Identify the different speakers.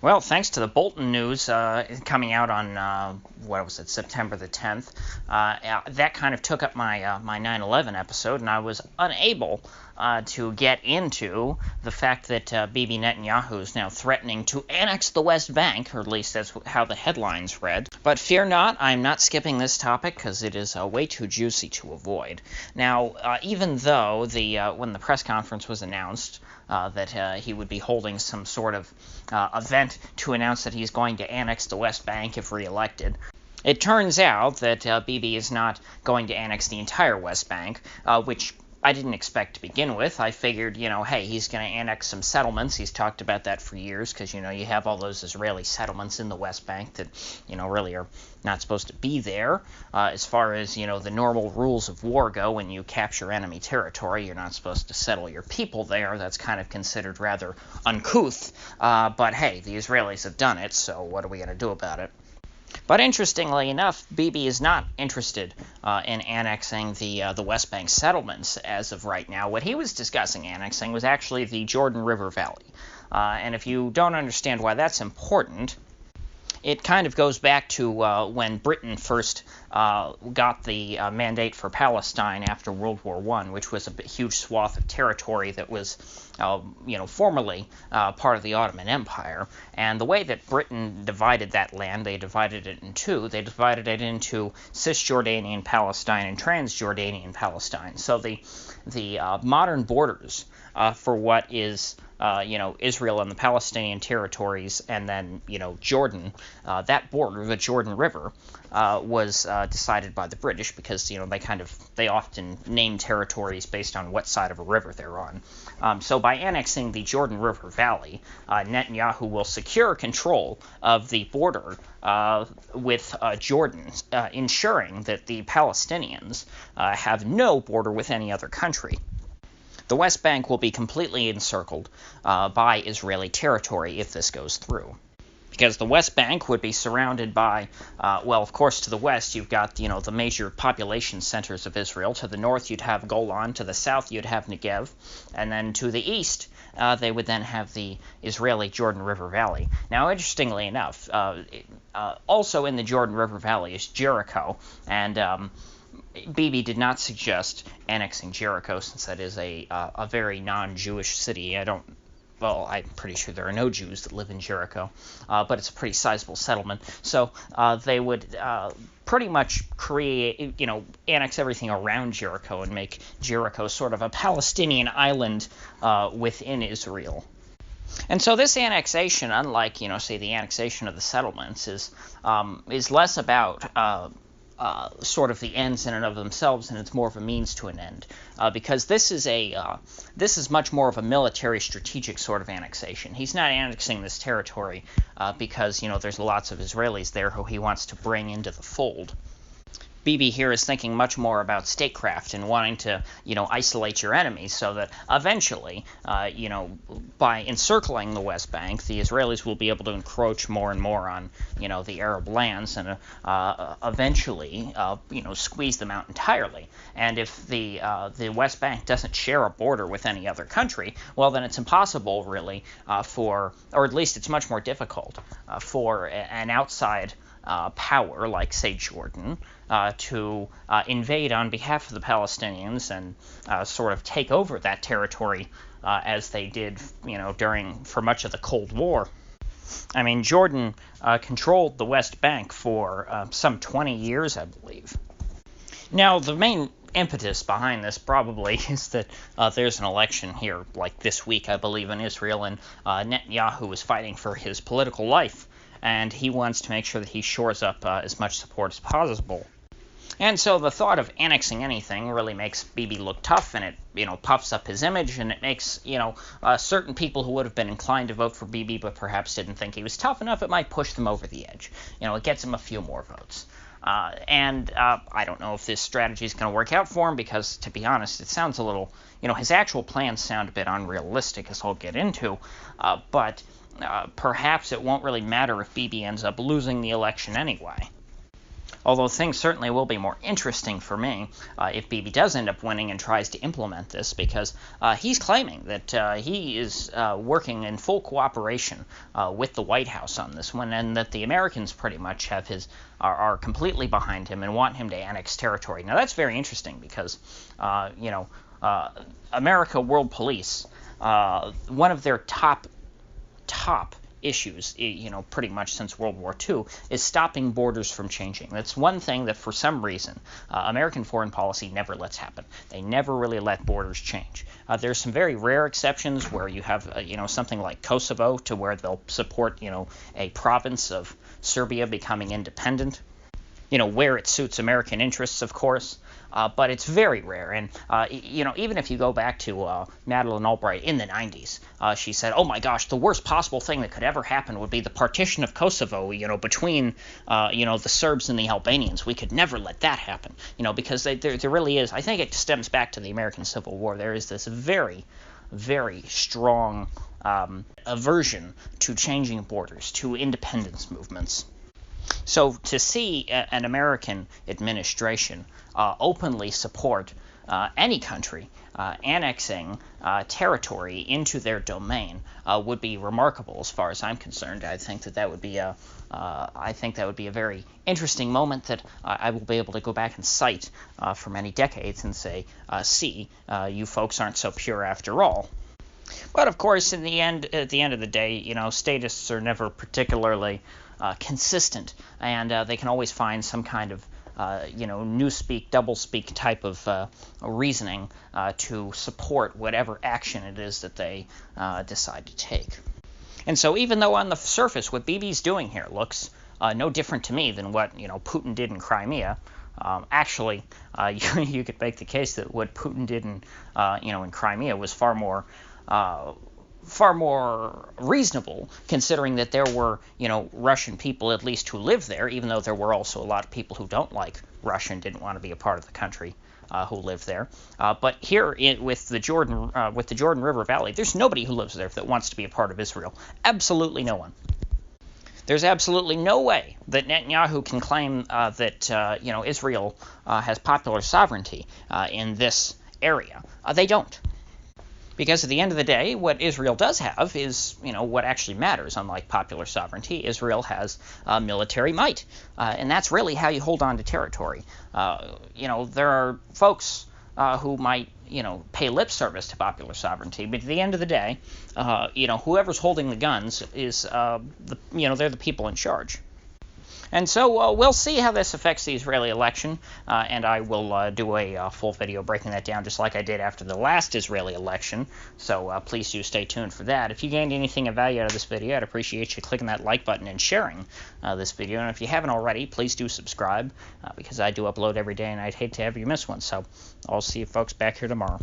Speaker 1: Well, thanks to the Bolton news coming out on, September the 10th, that kind of took up my 9/11 episode, and I was unable to get into the fact that Bibi Netanyahu is now threatening to annex the West Bank, or at least that's how the headlines read. But fear not, I'm not skipping this topic because it is way too juicy to avoid. Now, even though when the press conference was announced, that he would be holding some sort of event to announce that he's going to annex the West Bank if reelected. It turns out that Bibi is not going to annex the entire West Bank, which I didn't expect to begin with. I figured, hey, he's going to annex some settlements. He's talked about that for years because, you have all those Israeli settlements in the West Bank that, really are not supposed to be there. As far as, the normal rules of war go, when you capture enemy territory, you're not supposed to settle your people there. That's kind of considered rather uncouth. But hey, the Israelis have done it, so what are we going to do about it? But interestingly enough, Bibi is not interested in annexing the West Bank settlements as of right now. What he was discussing annexing was actually the Jordan River Valley. And if you don't understand why that's important, it kind of goes back to when Britain first got the mandate for Palestine after World War I, which was a huge swath of territory that was, formerly part of the Ottoman Empire. And the way that Britain divided that land, they divided it in two. They divided it into Cisjordanian Palestine and Transjordanian Palestine. So the modern borders for what is Israel and the Palestinian territories, and then, Jordan, that border, the Jordan River, was decided by the British because, they often name territories based on what side of a river they're on. So by annexing the Jordan River Valley, Netanyahu will secure control of the border with Jordan, ensuring that the Palestinians have no border with any other country. The West Bank will be completely encircled by Israeli territory if this goes through. Because the West Bank would be surrounded by, of course, to the west, you've got, the major population centers of Israel. To the north, you'd have Golan. To the south, you'd have Negev. And then to the east, they would then have the Israeli Jordan River Valley. Now, interestingly enough, also in the Jordan River Valley is Jericho. And Bibi did not suggest annexing Jericho, since that is a very non-Jewish city. I'm pretty sure there are no Jews that live in Jericho, but it's a pretty sizable settlement. So they would pretty much annex everything around Jericho and make Jericho sort of a Palestinian island within Israel. And so this annexation, unlike, say the annexation of the settlements, is less about sort of the ends in and of themselves, and it's more of a means to an end, because this is much more of a military strategic sort of annexation. He's not annexing this territory because there's lots of Israelis there who he wants to bring into the fold. Bibi here is thinking much more about statecraft and wanting to, isolate your enemies, so that eventually, by encircling the West Bank, the Israelis will be able to encroach more and more on, the Arab lands, and eventually, squeeze them out entirely. And if the West Bank doesn't share a border with any other country, well, then it's impossible, really, or at least it's much more difficult for an outside power, like, say, Jordan, to invade on behalf of the Palestinians and sort of take over that territory as they did, for much of the Cold War. I mean, Jordan controlled the West Bank for some 20 years, I believe. Now, the main impetus behind this probably is that there's an election here, like this week, I believe, in Israel, and Netanyahu is fighting for his political life, and he wants to make sure that he shores up as much support as possible. And so the thought of annexing anything really makes Bibi look tough, and it, puffs up his image, and it makes, certain people who would have been inclined to vote for Bibi but perhaps didn't think he was tough enough, it might push them over the edge. It gets him a few more votes. And I don't know if this strategy is going to work out for him, because, to be honest, it sounds a little, his actual plans sound a bit unrealistic, as I'll get into, but perhaps it won't really matter if Bibi ends up losing the election anyway. Although things certainly will be more interesting for me if Bibi does end up winning and tries to implement this, because he's claiming that he is working in full cooperation with the White House on this one, and that the Americans pretty much have are completely behind him and want him to annex territory. Now that's very interesting because America World Police, one of their top issues, pretty much since World War II, is stopping borders from changing. That's one thing that, for some reason, American foreign policy never lets happen. They never really let borders change. There's some very rare exceptions where you have, something like Kosovo, to where they'll support, a province of Serbia becoming independent, where it suits American interests, of course. But it's very rare, and even if you go back to Madeleine Albright in the 90s, she said, "Oh my gosh, the worst possible thing that could ever happen would be the partition of Kosovo, between the Serbs and the Albanians. We could never let that happen, because there really is. I think it stems back to the American Civil War. There is this very, very strong aversion to changing borders, to independence movements." So to see an American administration openly support any country annexing territory into their domain would be remarkable, as far as I'm concerned. I think that would be a very interesting moment that I will be able to go back and cite for many decades and say, "See, you folks aren't so pure after all." But of course, at the end of the day, statists are never particularly consistent, and they can always find some kind of newspeak, doublespeak type of reasoning to support whatever action it is that they decide to take. And so, even though on the surface what Bibi's doing here looks no different to me than what Putin did in Crimea, actually, you could make the case that what Putin did in Crimea was far more reasonable, considering that there were, Russian people at least who lived there, even though there were also a lot of people who don't like Russia and didn't want to be a part of the country who lived there. But here with the Jordan River Valley, there's nobody who lives there that wants to be a part of Israel. Absolutely no one. There's absolutely no way that Netanyahu can claim that Israel has popular sovereignty in this area. They don't. Because at the end of the day, what Israel does have is, what actually matters. Unlike popular sovereignty, Israel has military might, and that's really how you hold on to territory. There are folks who might, pay lip service to popular sovereignty, but at the end of the day, whoever's holding the guns is, they're the people in charge. And so we'll see how this affects the Israeli election, and I will do a full video breaking that down, just like I did after the last Israeli election. So please do stay tuned for that. If you gained anything of value out of this video, I'd appreciate you clicking that like button and sharing this video. And if you haven't already, please do subscribe, because I do upload every day, and I'd hate to have you miss one. So I'll see you folks back here tomorrow.